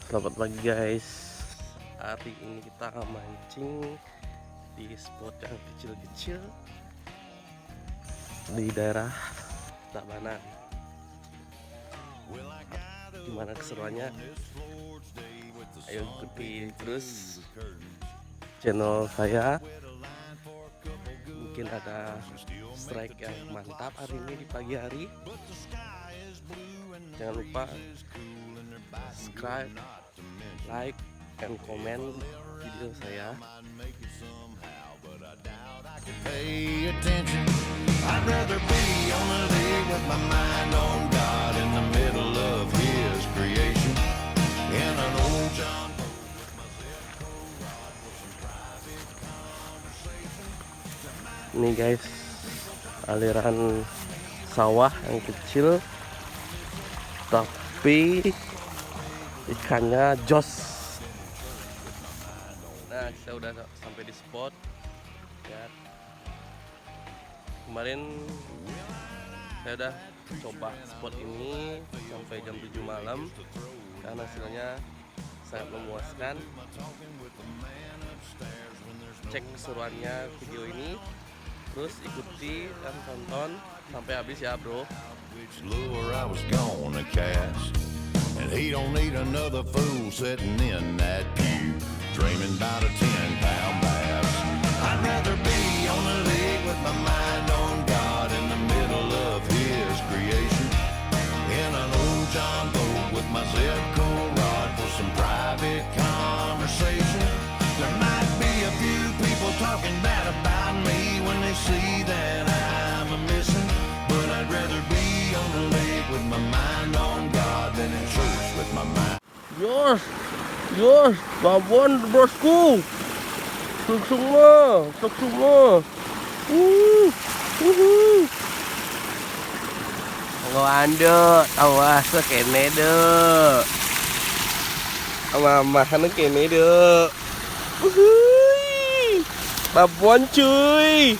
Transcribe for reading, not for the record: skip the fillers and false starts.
Selamat pagi guys. Hari ini kita akan mancing di spot yang kecil-kecil di daerah Tabanan. Gimana keseruannya? Ayo ikuti terus channel saya. Mungkin ada strike yang mantap hari ini di pagi hari. Jangan lupa subscribe, like, and comment video saya. Pay attention. I'd rather be on a lake with my mind on God in the middle of His creation. In an old John boat with my Zipco rod for some private conversation. Ini guys, aliran sawah yang kecil, tapi ikannya jos. Nah, saya udah sampai di spot ya. Kemarin saya udah coba spot ini sampai jam 7 malam dan hasilnya sangat memuaskan. Cek keseruannya video ini, terus ikuti dan tonton sampai habis ya bro. Which lure I was gonna cast, and he don't need another fool sitting in that pew dreaming about a 10-pound bass. I'd rather be on a lake with my mind on God in the middle of His creation. In an old John boat with my Zipco rod for some private conversation. There might be a few people talking bad about me when they see that I'm a missing, but I'd rather be on the lake with my mind on God than in church with my mind. Yes, babon bosku. Truk semua. Nggak ada, awas kene deh. Mama kan kene deh. Babon cuy.